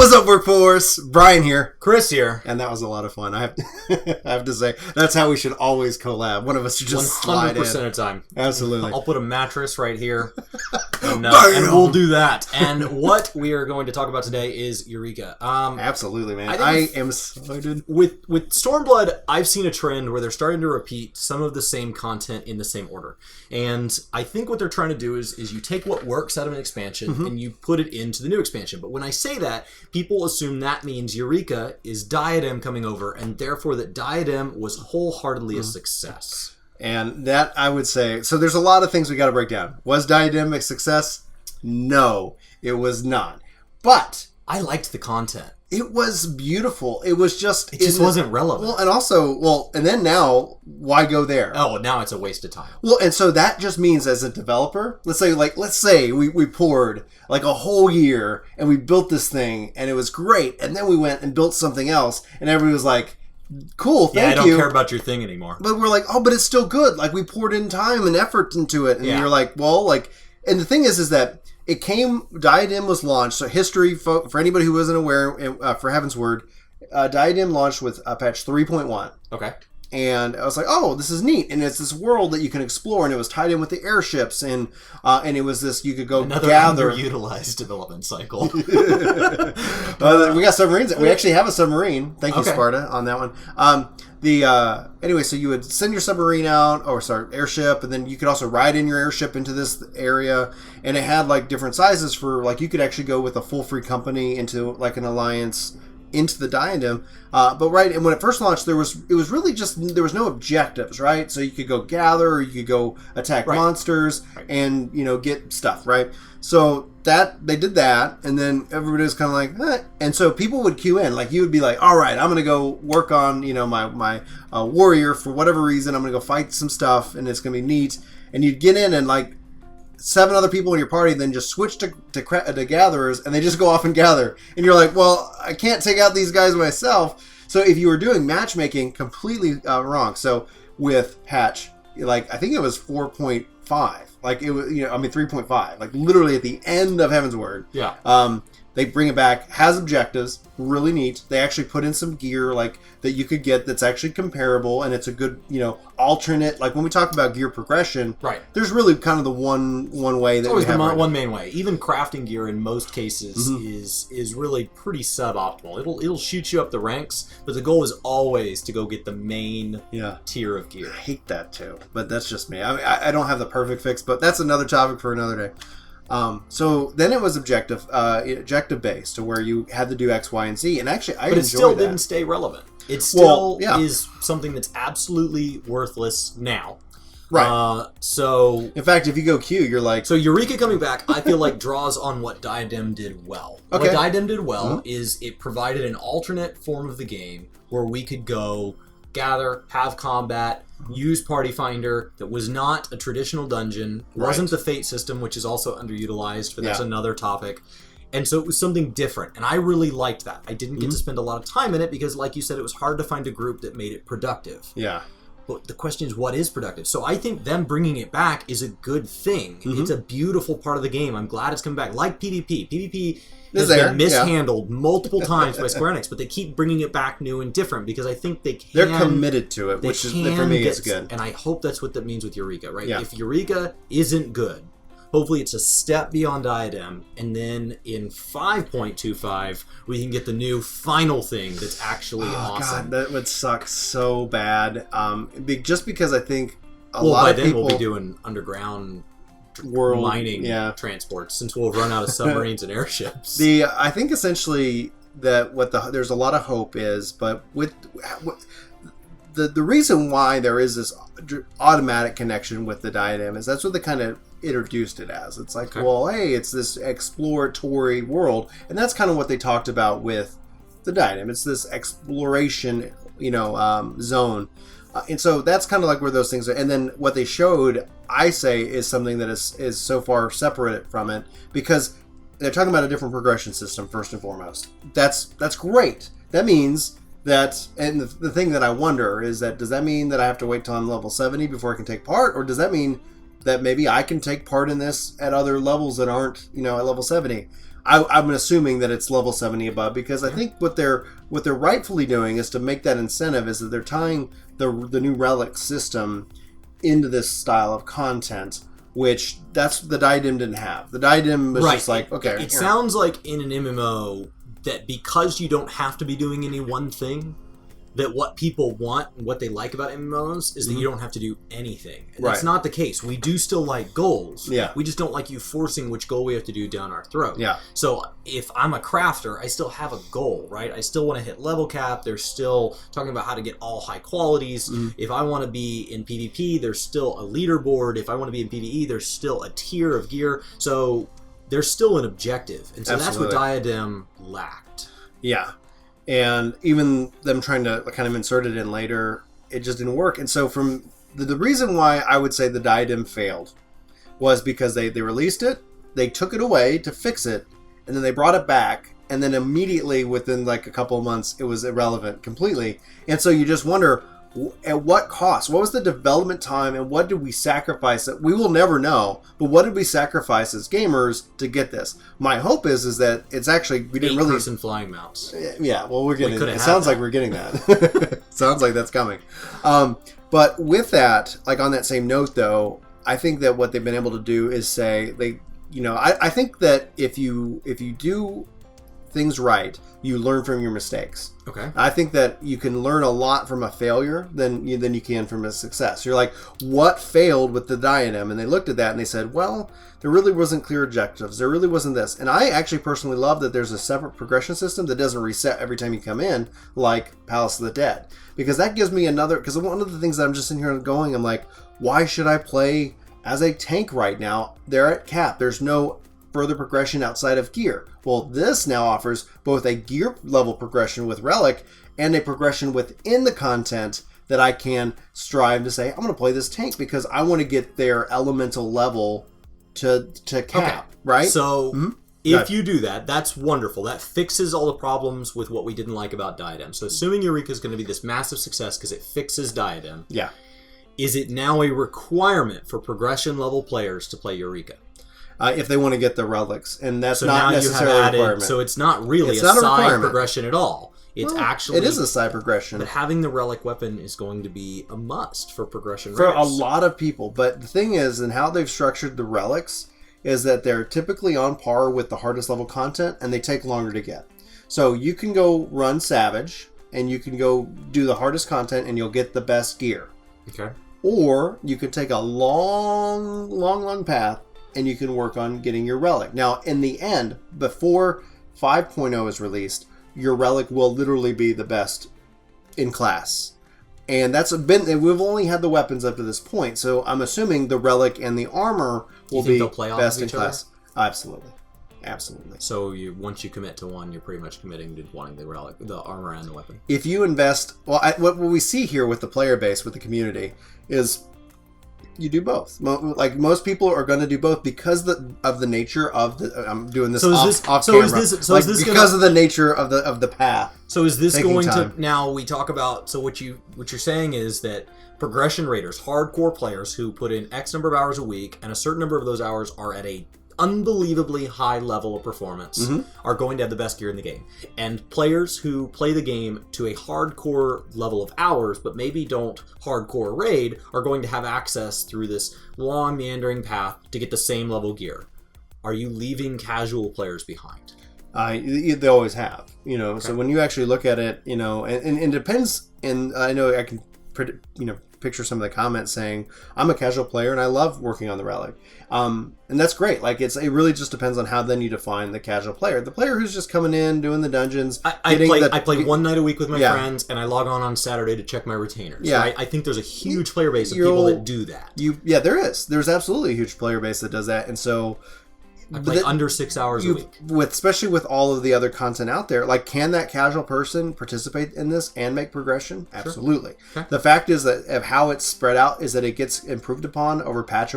What's up, workforce? Brian here. Chris here. And that was a lot of fun. I have to say, that's how we should always collab. One of us should just slide in. 100% of the time. Absolutely. I'll put a mattress right here. And we'll do that. And what we are going to talk about today is Eureka. Absolutely, man. I am excited. With Stormblood, I've seen a trend where they're starting to repeat some of the same content in the same order. And I think what they're trying to do is you take what works out of an expansion and you put it into the new expansion. But when I say that, people assume that means Eureka is Diadem coming over, and therefore that Diadem was wholeheartedly a success. And that, I would say, so there's a lot of things we got to break down. Was Diadem a success? No, it was not. But I liked the content. It was beautiful. It was just... It just wasn't relevant. Well, and also, and then now, why go there? Oh, now it's a waste of time. Well, and so that just means as a developer, let's say we poured like a whole year and we built this thing and it was great. And then we went and built something else and everybody was like, cool, thank you. Yeah, I don't care about your thing anymore. But we're like, oh, but it's still good. Like, we poured in time and effort into it. And you're like, well, like... And the thing is that it came... Diadem was launched. So history, for anybody who wasn't aware, for Heaven's Word, Diadem launched with patch 3.1. Okay. And I was like, oh, this is neat. And it's this world that you can explore. And it was tied in with the airships. And it was this, you could go gather. Another underutilized development cycle. We got submarines. We actually have a submarine. Thank you, Sparta, on that one. Anyway, so you would send your submarine out, airship, and then you could also ride in your airship into this area, and it had like different sizes for, like, you could actually go with a full free company into like an alliance into the Diadem, and when it first launched, it was really just, there was no objectives, right? So you could go gather, or you could go attack monsters, and get stuff, right? So that they did that, and then everybody was kind of like, eh. And so people would queue in, like you would be like, all right, I'm gonna go work on my warrior for whatever reason. I'm gonna go fight some stuff, and it's gonna be neat. And you'd get in, and like 7 other people in your party then just switch to gatherers, and they just go off and gather. And you're like, well, I can't take out these guys myself. So if you were doing matchmaking, completely wrong. So with patch, like, I think it was 4.5. Like, it was, 3.5. Like, literally at the end of Heaven's Word. Yeah. They bring it back, has objectives, really neat. They actually put in some gear, like, that you could get that's actually comparable, and it's a good, alternate. Like, when we talk about gear progression, there's really kind of the one way that we have. Always the one main way. Even crafting gear in most cases is really pretty suboptimal. It'll shoot you up the ranks, but the goal is always to go get the main tier of gear. I hate that too, but that's just me. I don't have the perfect fix, but that's another topic for another day. So then it was objective based, to where you had to do X, Y, and Z, and actually but it still didn't stay relevant. It still is something that's absolutely worthless now. Right. So in fact, if you go Q, you're like, so Eureka coming back, I feel like draws on what Diadem did well. Okay. What Diadem did well is it provided an alternate form of the game where we could go gather, have combat, use Party Finder that was not a traditional dungeon, wasn't the Fate system, which is also underutilized, but that's another topic. And so it was something different, and I really liked that. I didn't get to spend a lot of time in it because, like you said, it was hard to find a group that made it productive. Yeah. But the question is, what is productive? So I think them bringing it back is a good thing. It's a beautiful part of the game. I'm glad it's coming back. Like PvP. PvP has been mishandled multiple times by Square Enix, but they keep bringing it back new and different because I think they can... They're committed to it, which is, for me, is good. And I hope that's what that means with Eureka, right? Yeah. If Eureka isn't good, hopefully it's a step beyond Diadem, and then in 5.25, we can get the new final thing that's actually awesome. God, that would suck so bad. Just because I think a lot of people... By then we'll be doing underground... world mining transports, since we'll run out of submarines and airships. I think essentially that there's a lot of hope is, but with the reason why there is this automatic connection with the Diadem is that's what they kind of introduced it as. It's like, well, hey, it's this exploratory world, and that's kind of what they talked about with the Diadem. It's this exploration, zone. And so that's kind of like where those things are. And then what they showed, I say, is something that is so far separate from it, because they're talking about a different progression system, first and foremost. That's great. That means that, and the thing that I wonder is that, does that mean that I have to wait till I'm level 70 before I can take part? Or does that mean that maybe I can take part in this at other levels that aren't, at level 70. I'm assuming that it's level 70 above, because I think what they're rightfully doing is to make that incentive, is that they're tying the new relic system into this style of content, which that's the Diadem didn't have. The Diadem was just like, okay. It sounds like in an MMO that because you don't have to be doing any one thing, that what people want and what they like about MMOs is that you don't have to do anything. And that's not the case. We do still like goals. Yeah. We just don't like you forcing which goal we have to do down our throat. Yeah. So if I'm a crafter, I still have a goal, right? I still want to hit level cap. They're still talking about how to get all high qualities. If I want to be in PvP, there's still a leaderboard. If I want to be in PvE, there's still a tier of gear. So there's still an objective. And so that's what Diadem lacked. Yeah. And even them trying to kind of insert it in later, it just didn't work. And so from the reason why I would say the Diadem failed was because they released it, they took it away to fix it, and then they brought it back, and then immediately within like a couple of months, it was irrelevant completely. And so you just wonder, at what cost? What was the development time, and what did we sacrifice? We will never know, but what did we sacrifice as gamers to get this? My hope is that it's actually, we didn't really... 8-person flying mounts. Yeah, well, we're getting it. It sounds like we're getting that. Sounds like that's coming. But with that, like on that same note though, I think that what they've been able to do is say, I think that if you do things right, you learn from your mistakes. Okay. I think that you can learn a lot from a failure than you can from a success. You're like, what failed with the Diadem? And they looked at that and they said, well, there really wasn't clear objectives. There really wasn't this. And I actually personally love that there's a separate progression system that doesn't reset every time you come in, like Palace of the Dead. Because that gives me because one of the things that I'm just sitting here going, I'm like, why should I play as a tank right now? They're at cap. There's no further progression outside of gear. Well, this now offers both a gear level progression with Relic and a progression within the content that I can strive to say, I'm going to play this tank because I want to get their elemental level to cap, right? So if you do that, that's wonderful. That fixes all the problems with what we didn't like about Diadem. So assuming Eureka is going to be this massive success because it fixes Diadem, is it now a requirement for progression level players to play Eureka? If they want to get the relics, and that's so not now necessarily you have added, a requirement. So it's not really a side progression at all. It's actually... It is a side progression. But having the relic weapon is going to be a must for progression for raiders. a lot of people. But the thing is, and how they've structured the relics, is that they're typically on par with the hardest level content, and they take longer to get. So you can go run Savage, and you can go do the hardest content, and you'll get the best gear. Okay. Or you could take a long path, and you can work on getting your relic. Now, in the end, before 5.0 is released, your relic will literally be the best in class. And we've only had the weapons up to this point, so I'm assuming the relic and the armor will be best in class. Absolutely. So once you commit to one, you're pretty much committing to wanting the relic, the armor and the weapon. If you invest... Well, what we see here with the player base, with the community, is... You do both. Like most people are going to do both because of the nature of the. I'm doing this off camera. Because of the nature of the path. So is this going to now? We talk about what you're saying is that progression raiders, hardcore players who put in X number of hours a week, and a certain number of those hours are at a unbelievably high level of performance, are going to have the best gear in the game. And players who play the game to a hardcore level of hours, but maybe don't hardcore raid, are going to have access through this long meandering path to get the same level gear. Are you leaving casual players behind? They always have, Okay. So when you actually look at it, and it depends. And I know I can, picture some of the comments saying, I'm a casual player and I love working on the relic. And that's great. Like it really just depends on how then you define the casual player. The player who's just coming in, doing the dungeons. I play one night a week with my friends, and I log on Saturday to check my retainers. Yeah. Right? I think there's a huge player base of people that do that. There is. There's absolutely a huge player base that does that. And so I play under 6 hours a week. Especially with all of the other content out there, like, can that casual person participate in this and make progression? Absolutely. Sure. Okay. The fact is that of how it's spread out is that it gets improved upon over patch.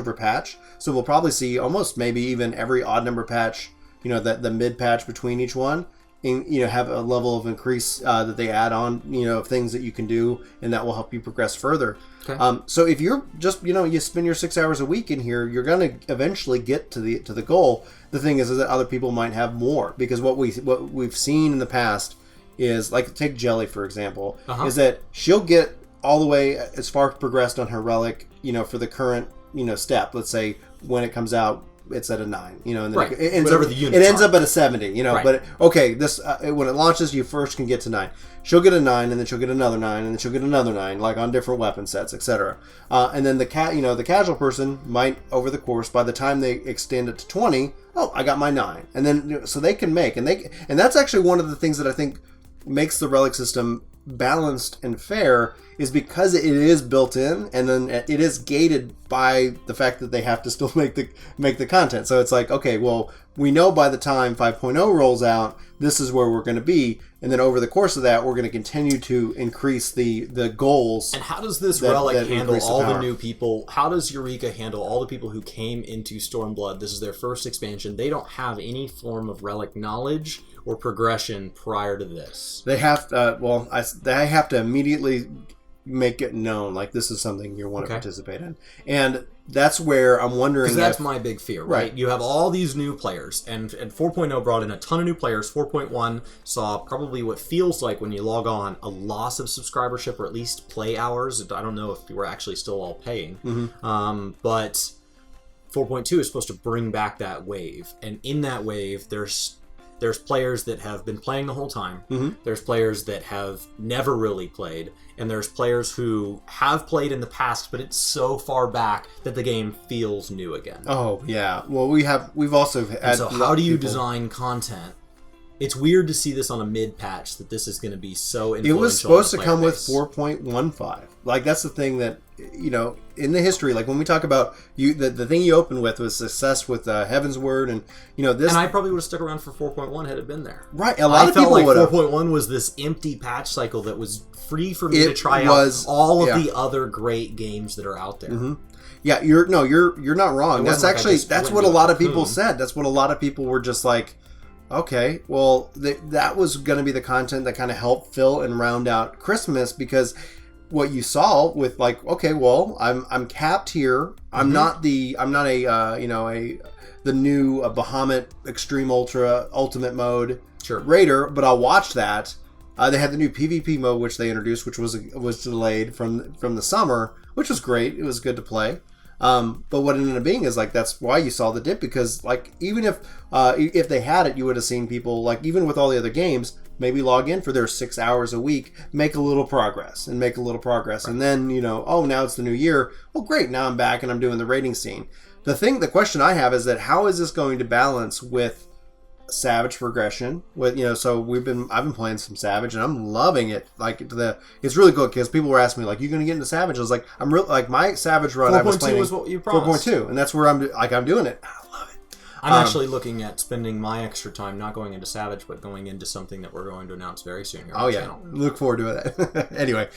So we'll probably see almost maybe even every odd number patch, the mid patch between each one, have a level of increase that they add on, of things that you can do, and that will help you progress further. Okay. So if you're just, you spend your 6 hours a week in here, you're going to eventually get to the goal. The thing is that other people might have more, because what we've seen in the past is, like, take Jelly for example, is that she'll get all the way as far progressed on her relic, for the current, step. Let's say when it comes out, it's at a 9, and then it ends up at a 70, Right. But okay, this when it launches, you first can get to 9. She'll get a 9, and then she'll get another 9, and then she'll get another 9, like on different weapon sets, etc. And then the casual person might, over the course, by the time they extend it to 20, I got my 9, and then so they can make, and that's actually one of the things that I think makes the relic system balanced and fair, is because it is built in, and then it is gated by the fact that they have to still make the content. So it's like, okay, well, we know by the time 5.0 rolls out, this is where we're going to be, and then over the course of that, we're going to continue to increase the goals. And how does this relic handle all the new people? How does Eureka handle all the people who came into Stormblood? This is their first expansion. They don't have any form of relic knowledge or progression prior to this. They have they have to immediately make it known, like, this is something you want to participate in, and that's where I'm wondering. Because that's my big fear, right? You have all these new players, and 4.0 brought in a ton of new players. 4.1 saw probably what feels like, when you log on, a loss of subscribership, or at least play hours. I don't know if we're actually still all paying, but 4.2 is supposed to bring back that wave, and in that wave, there's players that have been playing the whole time. There's players that have never really played. And there's players who have played in the past, but it's so far back that the game feels new again. Oh, yeah. Well, we've also had... So how do you design content? It's weird to see this on a mid-patch, that this is going to be so influential. It was supposed to come with 4.15. Like, that's the thing that, in the history, like when we talk about the thing you opened with was success with Heaven's Word, and this. And I probably would have stuck around for 4.1 had it been there. Right, a lot of people would have. 4.1 was this empty patch cycle that was free for me to try out all of the other great games that are out there. Yeah, you're not wrong. That's actually what a lot of people said. That's what a lot of people were just like. Okay, well, that was going to be the content that kind of helped fill and round out Christmas, because what you saw with, like, okay, well, I'm capped here. I'm not the new Bahamut Extreme Ultimate mode Raider, but I'll watch that. They had the new PvP mode, which they introduced, which was delayed from the summer, which was great. It was good to play. But what it ended up being is, like, that's why you saw the dip, because, like, even if they had it, you would have seen people, like, even with all the other games, maybe log in for their 6 hours a week, make a little progress, and then, now it's the new year. Well, great, now I'm back and I'm doing the raiding scene. The question I have is that how is this going to balance with Savage progression? With so I've been playing some Savage and I'm loving it. Like, it's really good, because people were asking me, like, you going to get into Savage? I was like, I'm real, like, my Savage run. 4.2 was what you promised. 4.2, and that's where I'm doing it. I love it. I'm actually looking at spending my extra time not going into Savage, but going into something that we're going to announce very soon here on the channel. Look forward to it. Anyway,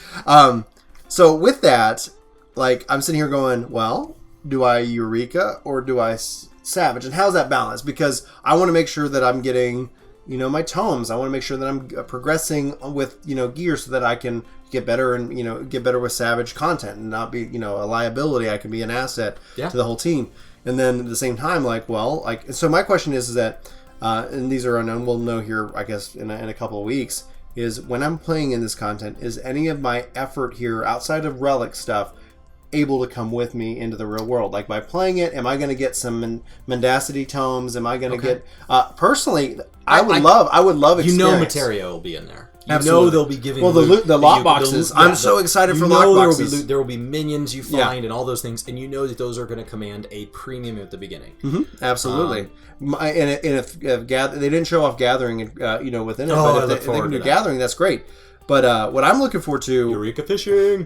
so with that, like, I'm sitting here going, well, do I Eureka or do I Savage? And how's that balance? Because I want to make sure that I'm getting, my tomes. I want to make sure that I'm progressing with, gear, so that I can get better and, get better with Savage content and not be, a liability. I can be an asset to the whole team. And then at the same time, so my question is that, and these are unknown, we'll know here, I guess, in a couple of weeks, is when I'm playing in this content, is any of my effort here outside of relic stuff able to come with me into the real world? Like, by playing it, am I going to get some mendacity tomes? Am I going to get, personally, I would love experience. Materia will be in there. Absolutely. They'll be giving the lot boxes. I'm so excited for lot boxes. There will be minions you find and all those things, and that those are going to command a premium at the beginning. Absolutely. And if they didn't show off gathering, within it, but if they can do gathering, that's great. But what I'm looking forward to... Eureka fishing!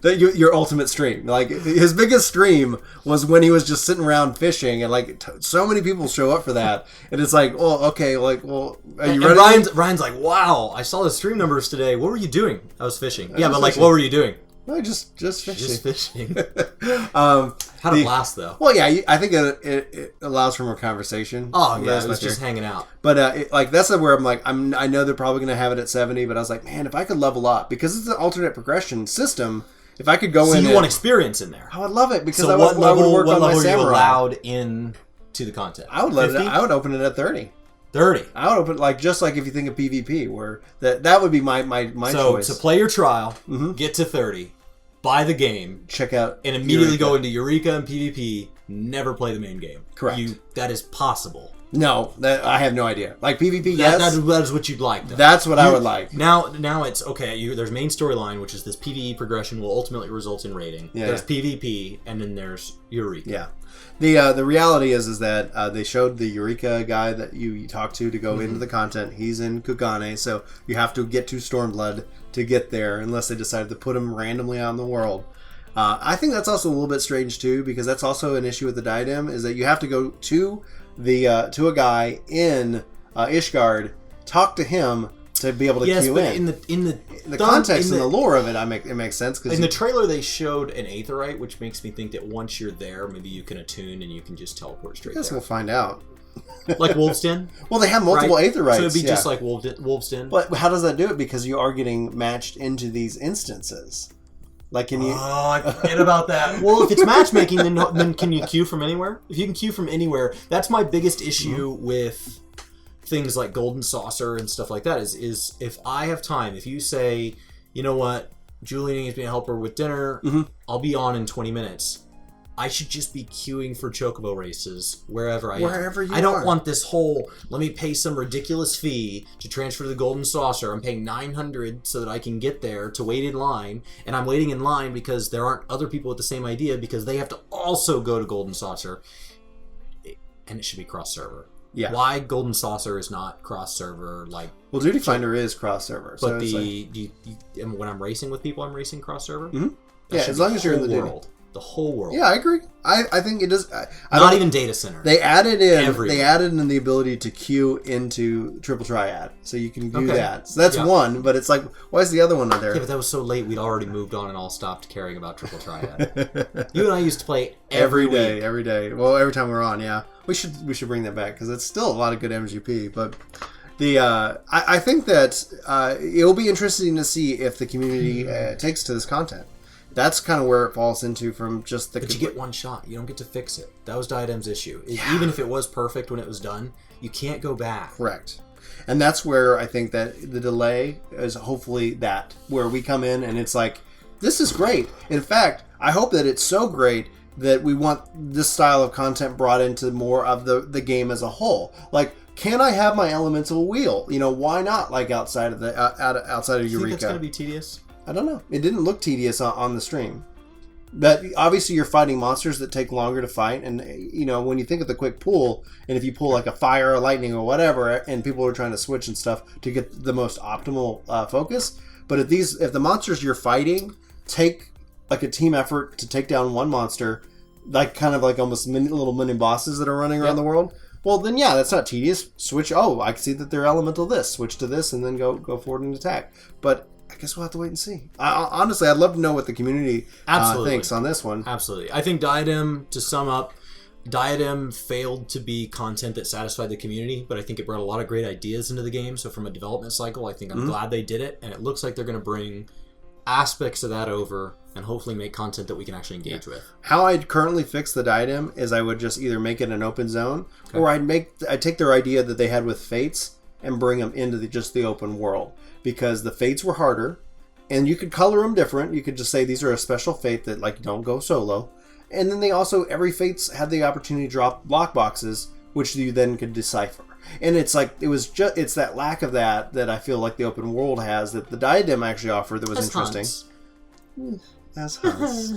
Your ultimate stream. Like, his biggest stream was when he was just sitting around fishing, and, like, so many people show up for that. And it's like, oh, okay, like, well, are you ready? Ryan's like, wow, I saw the stream numbers today. What were you doing? I was fishing. But, like, what were you doing? No, just fishing. Just fishing. How'd it last, though? Well, yeah, I think it allows for more conversation. Oh, yeah, it was just hanging out. But that's where I'm like, I know they're probably going to have it at 70, but I was like, man, if I could level up, because it's an alternate progression system, if I could go in. So you want experience in there? I would love it, because so I would work on my samurai. What level are you allowed in to the content? I would open it at 30. 30. I would open just like if you think of PvP, where that would be my choice. So to play your trial, get to 30, buy the game, check out, and immediately go into Eureka and PvP. Never play the main game. Correct. That is possible. No, I have no idea. Like PvP, yes. That is what you'd like, though. That's what I would like. Now it's okay. There's main storyline, which is this PvE progression will ultimately result in raiding. Yeah. There's PvP, and then there's Eureka. Yeah. The reality is that they showed the Eureka guy that you talked to go into the content. He's in Kugane, so you have to get to Stormblood to get there, unless they decided to put him randomly out in the world. I think that's also a little bit strange too, because that's also an issue with the diadem, is that you have to go to to a guy in Ishgard, talk to him to be able to queue in. in the context and the lore of it, it makes sense. Cause in the trailer, they showed an aetheryte, which makes me think that once you're there, maybe you can attune and you can just teleport straight there. I guess we'll find out. Like Wolf's Den? Well, they have multiple aetherytes. So it'd be just like Wolf's Den? But how does that do it? Because you are getting matched into these instances. Like, can you... Oh, I forget about that. Well, if it's matchmaking, then can you queue from anywhere? If you can queue from anywhere, that's my biggest issue with things like Golden Saucer and stuff like that, is if I have time, if you say, you know what, Julie needs me to help her with dinner, I'll be on in 20 minutes. I should just be queuing for chocobo races wherever I am. I don't want this whole, let me pay some ridiculous fee to transfer to the Golden Saucer. I'm paying $900 so that I can get there to wait in line, and I'm waiting in line because there aren't other people with the same idea because they have to also go to Golden Saucer, and it should be cross-server. Yeah. Why Golden Saucer is not cross-server? Well, Duty Finder is cross-server. But when I'm racing with people, I'm racing cross-server? Yeah, as long as you're in the world. The whole world. Yeah, I agree. I think it is. Not even data center. They added in the ability to queue into Triple Triad, so you can do that. So that's one, but it's like, why is the other one not there? Yeah, but that was so late. We'd already moved on and all stopped caring about Triple Triad. You and I used to play every day. Well, every time we're on, yeah. We should bring that back because it's still a lot of good MGP. But I think that it'll be interesting to see if the community takes to this content. That's kind of where it falls into from just the... But you get one shot. You don't get to fix it. That was Diadem's issue. Yeah. Even if it was perfect when it was done, you can't go back. Correct. And that's where I think that the delay is hopefully that, where we come in and it's like, this is great. In fact, I hope that it's so great that we want this style of content brought into more of the game as a whole. Like, can I have my elemental wheel? Why not? Like outside of outside of Eureka. You think that's going to be tedious? I don't know. It didn't look tedious on the stream. But obviously you're fighting monsters that take longer to fight. And, when you think of the quick pull, and if you pull like a fire or lightning or whatever, and people are trying to switch and stuff to get the most optimal focus. But if the monsters you're fighting take like a team effort to take down one monster, like kind of like almost little mini bosses that are running around the world, well then yeah, that's not tedious. Switch, I can see that they're elemental this, switch to this, and then go forward and attack. But I guess we'll have to wait and see. Honestly, I'd love to know what the community thinks on this one. Absolutely. I think Diadem, to sum up, Diadem failed to be content that satisfied the community, but I think it brought a lot of great ideas into the game. So from a development cycle, I think I'm glad they did it, and it looks like they're going to bring aspects of that over and hopefully make content that we can actually engage with. How I'd currently fix the Diadem is I would just either make it an open zone, or I'd take their idea that they had with Fates and bring them into just the open world. Because the Fates were harder, and you could color them different. You could just say these are a special Fate that don't go solo. And then every Fates had the opportunity to drop block boxes, which you then could decipher. And it's like, it's that lack of that I feel like the open world has, that the Diadem actually offered that was interesting. That's Hunts.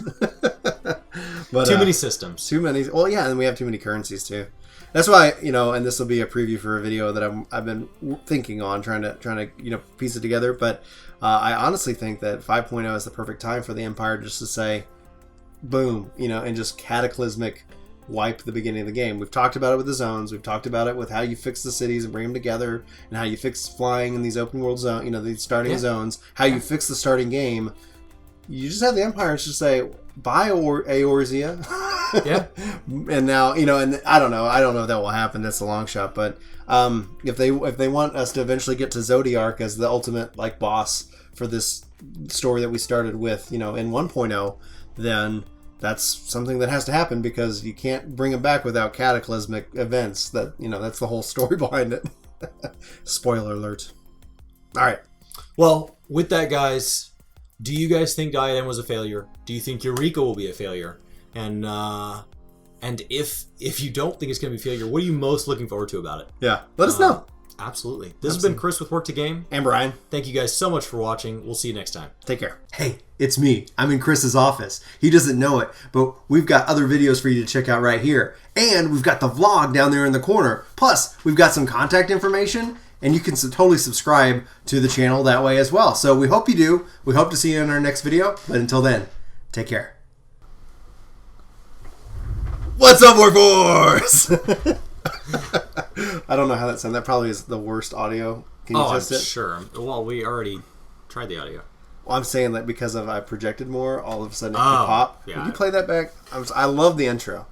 But, too many systems. Too many. Well, yeah, and we have too many currencies too. That's why, and this will be a preview for a video that I've been thinking on, trying to piece it together. But I honestly think that 5.0 is the perfect time for the Empire just to say, boom, and just cataclysmic wipe the beginning of the game. We've talked about it with the zones. We've talked about it with how you fix the cities and bring them together, and how you fix flying in these open world zones, these starting zones, how you fix the starting game. you just have the Empires just say, bye, Eorzea. Yeah. And now, and I don't know if that will happen. That's a long shot. But if they want us to eventually get to Zodiark as the ultimate boss for this story that we started with, in 1.0, then that's something that has to happen because you can't bring them back without cataclysmic events. That's the whole story behind it. Spoiler alert. All right. Well, with that, guys, do you guys think Diadem was a failure? Do you think Eureka will be a failure? And if you don't think it's going to be a failure, what are you most looking forward to about it? Yeah, let us know. Absolutely. This has been Chris with Work to Game. And Brian. Thank you guys so much for watching. We'll see you next time. Take care. Hey, it's me. I'm in Chris's office. He doesn't know it, but we've got other videos for you to check out right here. And we've got the vlog down there in the corner. Plus, we've got some contact information, and you can totally subscribe to the channel that way as well. So we hope you do. We hope to see you in our next video. But until then, take care. What's up, Warforce? I don't know how that sounds. That probably is the worst audio. Can you test I'm it? Sure. Well, we already tried the audio. Well, I'm saying that because I projected more, all of a sudden it can pop. Yeah. Would you play that back? I love the intro.